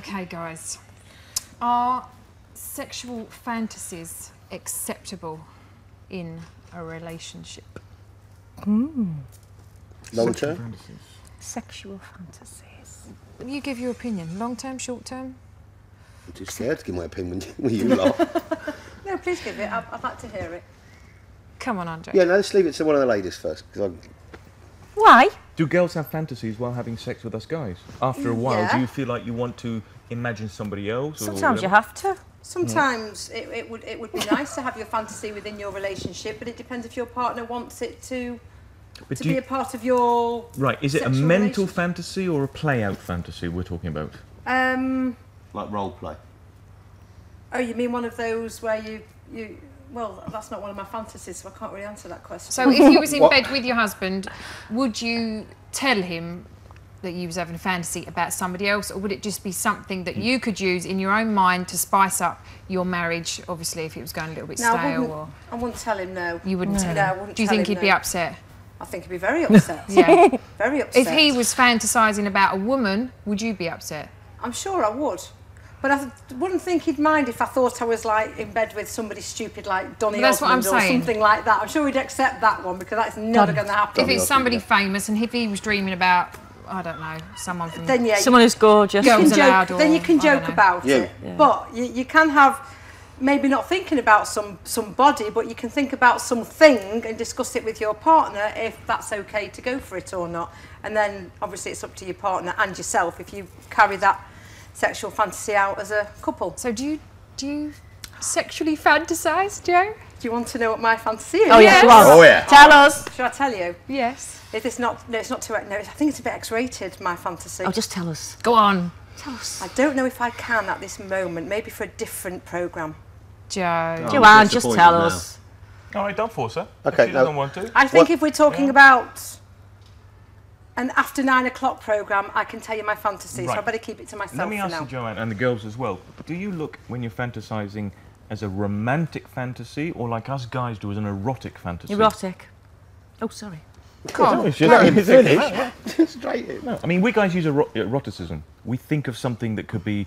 Okay, guys. Are sexual fantasies acceptable in a relationship? Long term? Sexual fantasies. You give your opinion. Long term, short term? I'm too scared to give my opinion when you laugh. No, please give it. I'd like to hear it. Come on, Andre. Yeah, no, let's leave it to one of the ladies first. Why? Do girls have fantasies while having sex with us guys? After a while, do you feel like you want to imagine somebody else? Sometimes you have to. Sometimes it would be nice to have your fantasy within your relationship, but it depends if your partner wants it to be a part of your Right, is it a mental fantasy or a play-out fantasy we're talking about? Like role play. Oh, you mean one of those where you well, that's not one of my fantasies, so I can't really answer that question. So if you was in bed with your husband, would you tell him that you was having a fantasy about somebody else, or would it just be something that you could use in your own mind to spice up your marriage, obviously, if it was going a little bit stale? I wouldn't tell him, no. You wouldn't tell him? I wouldn't. Do you think he'd be upset? I think he'd be very upset. Yeah. Very upset. If he was fantasising about a woman, would you be upset? I'm sure I would. But I wouldn't think he'd mind if I thought I was like in bed with somebody stupid like Donny Osmond or something like that. I'm sure he'd accept that one because that's never going to happen. If it's somebody famous and if he was dreaming about, I don't know, someone from... Then, yeah, someone who's gorgeous. Then you can joke about it. Yeah. But you can have, maybe not thinking about somebody, but you can think about something and discuss it with your partner if that's okay to go for it or not. And then obviously it's up to your partner and yourself if you carry that sexual fantasy out as a couple. So do you sexually fantasise, Joe? Do you want to know what my fantasy is? Oh yes, go on. Oh yeah. Tell us. Should I tell you? Yes. If it's not, no, it's not too. No, I think it's a bit X-rated. My fantasy. Oh, just tell us. Go on. Tell us. I don't know if I can at this moment. Maybe for a different programme. Joe. Joanne, just tell us. All right, don't force her. Okay, She doesn't want to. I think if we're talking about an after 9 o'clock programme, I can tell you my fantasy, so I better keep it to myself. Let me for ask now. you, Joanne, and the girls as well. Do you look, when you're fantasising, as a romantic fantasy, or like us guys do, as an erotic fantasy? Erotic. Oh, sorry. Come on. Straight in. No, I mean, we guys use eroticism. We think of something that could be...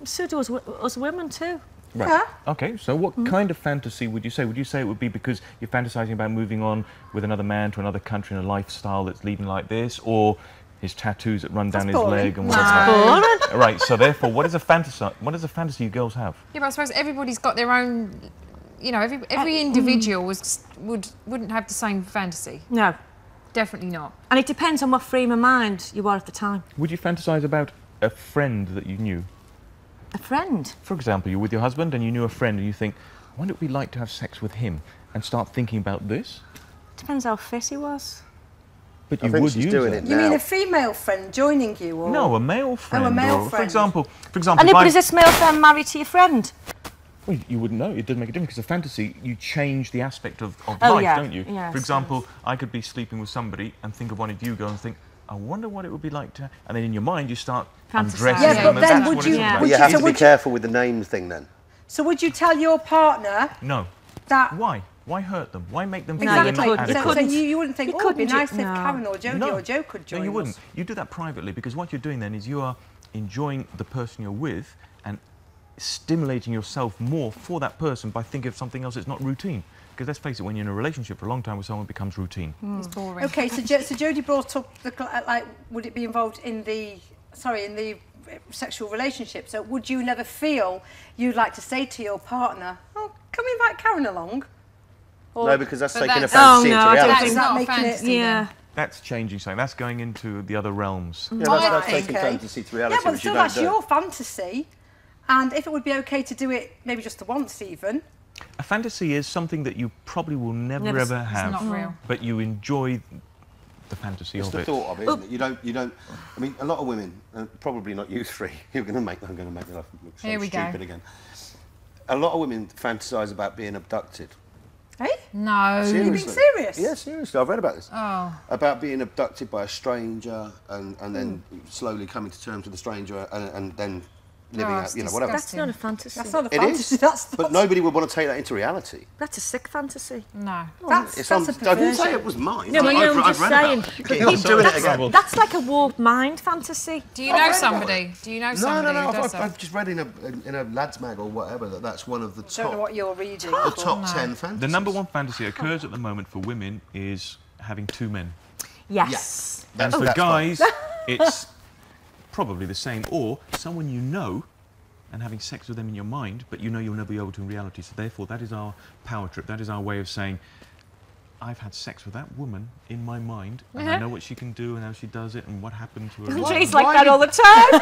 So do us women too. Right. Yeah. Okay, so what kind of fantasy would you say? Would you say it would be because you're fantasising about moving on with another man to another country and a lifestyle that's leading like this, or his tattoos that run down his leg and whatever? Boring. Right, so therefore, what is a fantasy you girls have? Yeah, but I suppose everybody's got their own, you know, every individual wouldn't have the same fantasy. No. Definitely not. And it depends on what frame of mind you are at the time. Would you fantasise about a friend that you knew? A friend? For example, you're with your husband and you knew a friend and you think, I wonder what it'd be like to have sex with him, and start thinking about this? Depends how fit he was. But you would use it. You mean a female friend joining you, or no, a male friend? Oh, a male or, friend. For example, And but is this male friend married to your friend? Well, you wouldn't know. It doesn't make a difference because a fantasy, you change the aspect of life, don't you? Yeah, for example, I could be sleeping with somebody and think of one of you, go and think, I wonder what it would be like to... And then in your mind, you start undressing Yeah, them. but then would But you have to be careful with the names thing then. So would you tell your partner? No. That... Why? Why hurt them? Why make them feel Exactly. So you wouldn't think, oh, it'd be nice if Karen or Jodie or Joe could join us. No, you wouldn't. You do that privately because what you're doing then is you are enjoying the person you're with and stimulating yourself more for that person by thinking of something else that's not routine. Because let's face it, when you're in a relationship for a long time with someone, it becomes routine. It's boring. Okay, so Jodie brought up the would it be involved in the sexual relationship? So would you never feel you'd like to say to your partner, "Oh, can we invite Karen along?" Or, no, because that's taking a fantasy into reality. That's not a fantasy. Yeah. That's changing something. That's going into the other realms. Yeah, that's taking fantasy to reality. Yeah, but still, that's your fantasy. And if it would be okay to do it, maybe just the once even. A fantasy is something that you probably will never ever have. It's not real. But you enjoy the fantasy of it. It's the thought of it, isn't it? You don't. I mean, a lot of women, probably not you three. I'm going to make it look so stupid again. A lot of women fantasise about being abducted. Hey? No. Seriously. Are you being serious? Yeah, seriously. I've read about this. Oh. About being abducted by a stranger and then slowly coming to terms with the stranger and then living out, you know, whatever. That's not a fantasy. That's not a It fantasy. is, That's but nobody would want to take that into reality. That's a sick fantasy. No. That's It's a I didn't perversion. say it was mine. No, but I'm just saying. Keep doing it again. That's like a warped mind fantasy. Do you know somebody? Do you know No, somebody no, who does that? I've just read in a lads mag or whatever that's one of the I don't know top, what you're reading. the top 10 fantasies. The number one fantasy that occurs at the moment for women is having two men. Yes. And for guys, it's probably the same, or someone you know and having sex with them in your mind, but you know you'll never be able to in reality. So therefore, that is our power trip. That is our way of saying, I've had sex with that woman in my mind, and I know what she can do and how she does it and what happened to her. Jay's like that all the time.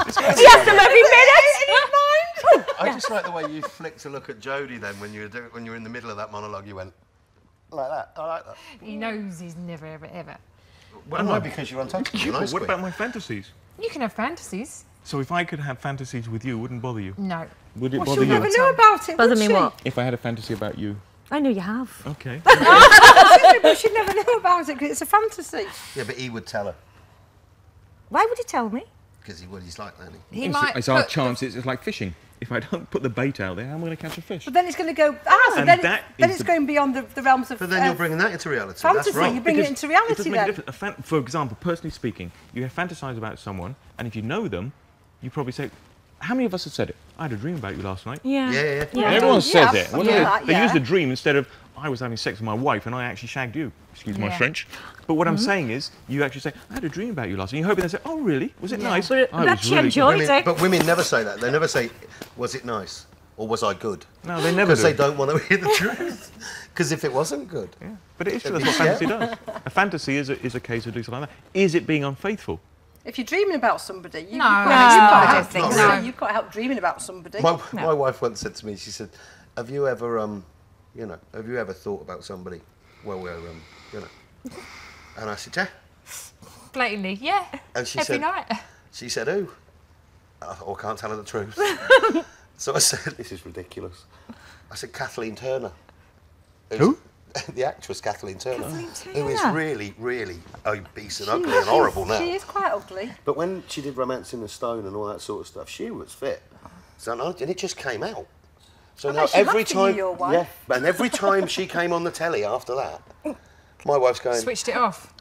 He has them every minute. I just like the way you flicked to look at Jodie then when you were in the middle of that monologue. You went like that. I like that. He knows he's never, ever, ever. Well, no, because you're untouchable. You're nice What queen. about my fantasies? You can have fantasies. So if I could have fantasies with you, it wouldn't bother you? No. Would it Well, bother she'll you? never know about it. Bother would me she? what? If I had a fantasy about you? I know you have. Okay. But she'd never know about it because it's a fantasy. Yeah, but he would tell her Why would you tell me? because he would. He's like that. He might. It's our put- chance. It's like fishing. If I don't put the bait out there, how am I going to catch a fish? But then it's going to go. So And then, that then is it's the- going beyond the realms of. But then you're bringing that into reality. fantasy. That's right. You bring it into reality it doesn't make a then. difference. For example, personally speaking, you have fantasized about someone, and if you know them, you probably say, how many of us have said it? I had a dream about you last night. Yeah. Yeah. Everyone says Yeah, it. What yeah, do they that, they yeah. use the dream instead of, I was having sex with my wife and I actually shagged you. Excuse my Yeah. French. But what I'm saying is, you actually say, I had a dream about you last night. And you're hoping they say, oh, really? Was it nice? But "Oh, it that was she really good." enjoyed it. But women never say that. They never say, was it nice? Or was I good? No, they never Because do. they don't want to hear the truth. Because if it wasn't good. Yeah. But it is true, that's what fantasy does. A fantasy is a case of doing something like that. Is it being unfaithful? If you're dreaming about somebody, No, I I don't don't think think so. so. You've got to help dreaming about somebody. My wife once said to me, she said, have you ever, have you ever thought about somebody while we're, And I said, yeah. Blatantly, yeah. And she Every said, night. She said, who? I thought, I can't tell her the truth. So I said, this is ridiculous. I said, Kathleen Turner. Who? The actress Kathleen Turner. Kathleen Who is Turner? really, really obese and ugly and horrible now. She is quite ugly. But when she did Romance in the Stone and all that sort of stuff, she was fit. So, and it just came out. So now bet she every laughed at you, time, your wife. yeah, and every time she came on the telly after that, my wife's going, Switched it off.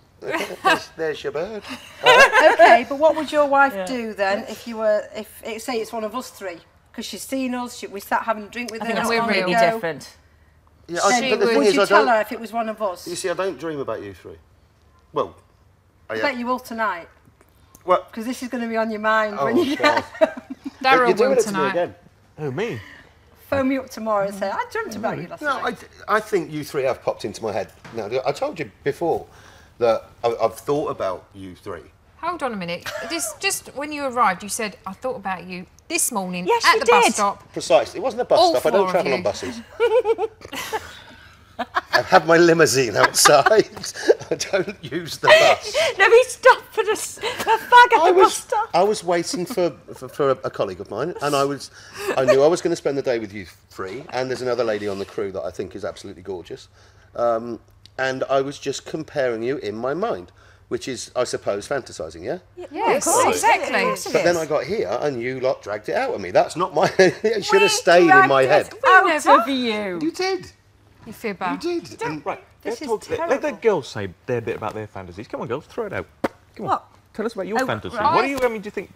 there's your bird. Okay, but what would your wife do then if say it's one of us three? Because she's seen us, we sat having a drink with I her. think that's we're not long completely ago. different. Yeah, She but the would- thing Would is, you I tell don't. her if it was one of us? You see, I don't dream about you three. Well, I bet you will tonight. Well, Because this is going to be on your mind oh, when you God. Daryl You're doing will it to me tonight. again. Oh, me? phone me up tomorrow and say, I dreamt about you last No, night. I think you three have popped into my head. Now, I told you before that I've thought about you three. Hold on a minute. Just when you arrived, you said, I thought about you this morning Yes, at you the bus did. stop. Precisely. It wasn't a bus All stop. I four don't of travel you. on buses. I have my limousine outside. I don't use the bus. No, he stopped for a fag at the bus stop. I was waiting for a colleague of mine, and I knew I was going to spend the day with you three, and there's another lady on the crew that I think is absolutely gorgeous, and I was just comparing you in my mind, which is, I suppose, fantasising, yeah? Yes, of course. exactly. Of course it But then is. I got here, and you lot dragged it out of me. That's not my... It should have stayed in my head. Out of you. You did. You fibber. You did. And Right, This let is the terrible. girls say their bit about their fantasies. Come on, girls, throw it out. Come on. What? Tell us about your Oh, fantasy. right. What do you, do you think?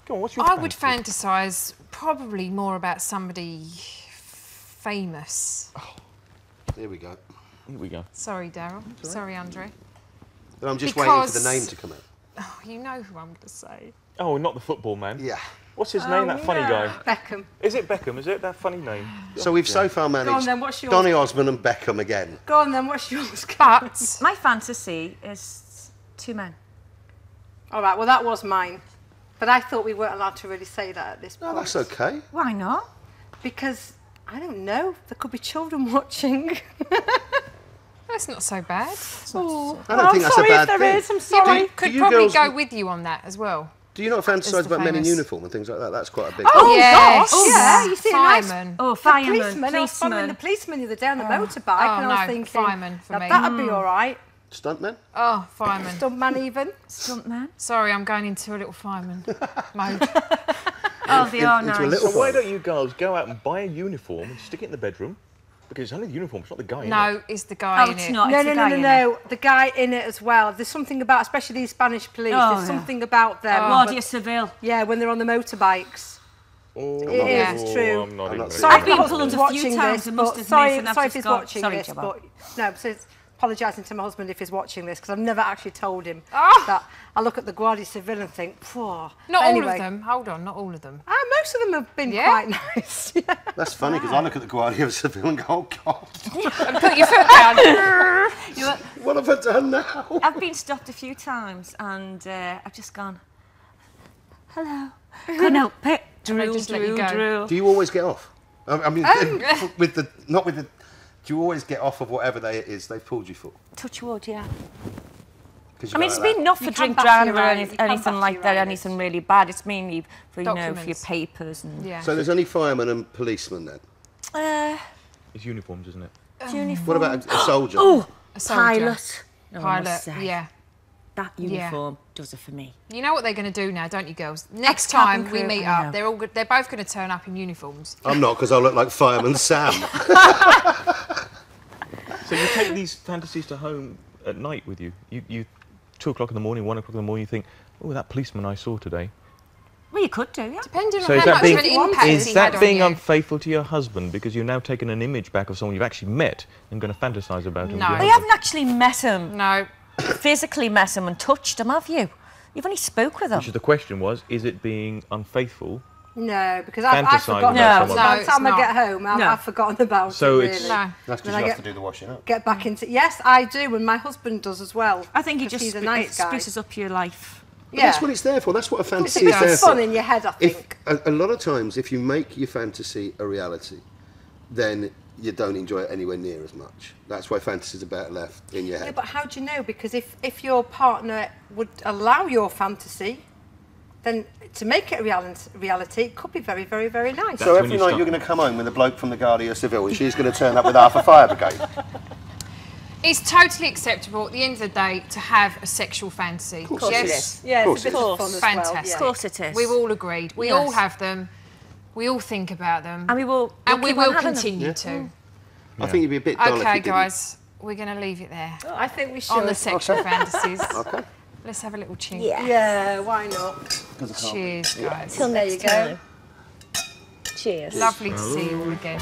Come on, what's your I would fantasy? fantasise probably more about somebody famous. here we go. Here we go. Sorry, Daryl. Sorry, Andre. And I'm just waiting for the Because- name to come out. Oh, you know who I'm going to say. Oh, not the football man. Yeah. What's his name, that funny guy? Beckham. Is it Beckham, is it? That funny name? So we've so far managed Go on then, what's yours? Donny Osmond and Beckham again. Go on then, what's yours? But My fantasy is 2 men. All right, well, that was mine. But I thought we weren't allowed to really say that at this point. No, that's okay. Why not? Because, I don't know, there could be children watching. that's not so bad. Oh, I don't think that's a sorry bad if there thing. is, I'm You sorry. could you probably girls- go with you on that as well. Do you not As fantasise the about men in famous- uniform and things like that? That's quite a big Oh, Yes. gosh, yeah, you see a nice Fireman. Oh, the fireman, policeman. I was following the policeman. policeman the other day on the motorbike, Oh, and I was no, thinking, fireman for now me. that'd be all right. Stuntmen? Oh, fireman. Stuntman even. Stuntman. Sorry, I'm going into a little fireman mode. Oh, they are Into a nice. little So why fire. don't you girls go out and buy a uniform and stick it in the bedroom? Because it's only the uniform, it's not the guy in it. No, it's the guy Oh, in it's it. not. No, It's no, the no, guy no, in no. The guy in it as well. There's something about, especially these Spanish police. Oh, there's yeah. something about them. Guardia Civil. Yeah, when they're on the motorbikes. Oh, It is true. I'm not even Sorry I've if been my pulled husband's a few watching times this, and must but admit, sorry, and I've sorry if just he's gone, watching sorry, this, Gemma. but no, so it's apologising to my husband if he's watching this because I've never actually told him Oh. that I look at the Guardia Civil and think, phew. Not Anyway, all of them. Hold on, not all of them. Most of them have been Yeah? quite nice. Yeah. That's funny because I look at the Guardia Civil and go, oh God, And put your foot down. what have I done now? I've been stopped a few times and I've just gone, hello. Couldn't help it. Drool, just let you drool, go. drool. Do you always get off? I mean, with the not with the. Do you always get off of whatever it is they've pulled you for? Touch wood, yeah. 'Cause I you mean, go it's like been not for You can drink back driving your or eyes, you can anything back like your that, eyes. anything really bad. It's mainly for, you know, for your Documents. papers and... Yeah. So there's only firemen and policemen then. It's uniforms, isn't it? uniform. What about a soldier? Oh, A soldier. pilot. No, I must Pilot, say, yeah. That uniform does it for me. You know what they're going to do now, don't you, girls? Next Ex-cabin time we crew, meet I know. up, they're both going to turn up in uniforms. I'm not because I look like Fireman Sam. So you take these fantasies to home at night with you. You 2 o'clock in the morning, 1 o'clock in the morning, you think, oh, that policeman I saw today. Well, you could do, yeah. Depending So on is how that much being, of an impact is he that had being on you. unfaithful to your husband because you've now taken an image back of someone you've actually met and going to fantasise about him? No. with your Well, you husband? haven't actually met him, No. physically met him and touched him, have you? You've only spoke with him. Which is the question was, is it being unfaithful? No, because I've Fantasising forgotten about about it. someone. By No, the it's time I not. get home, I've forgotten about So it, it's- really. No. That's because Then I you have get- to do the washing up. Get back into... Yes, I do, and my husband does as well. I think he 'cause just he's a nice guy. spruces up your life. But that's what it's there for. That's what a It's fantasy is there fun for. in your head, I If think. a lot of times, if you make your fantasy a reality, then you don't enjoy it anywhere near as much. That's why fantasies are better left in your Yeah, head. but how do you know? Because if your partner would allow your fantasy, then to make it a reality, it could be very, very, very nice. So when every you night start- you're going to come home with a bloke from the Guardia Civil and she's going to turn up with half a fire brigade. It's totally acceptable at the end of the day to have a sexual fantasy. Of course it Yes, is. Yeah, Of it's a bit course of it is. fun as well. fantastic. Of course it is. We've all agreed. We Yes. all have them. We all think about them. And we will, And we keep on will having them. continue to. I think you'd be a bit dull if you Okay, didn't. guys, we're going to leave it there Yeah. I think we should. on the sexual fantasies. Okay. Let's have a little chink. Yeah. Yeah, why not? 'Cause I can't. Cheers, guys. Till There you next go. time. Cheers. Lovely to see you all again.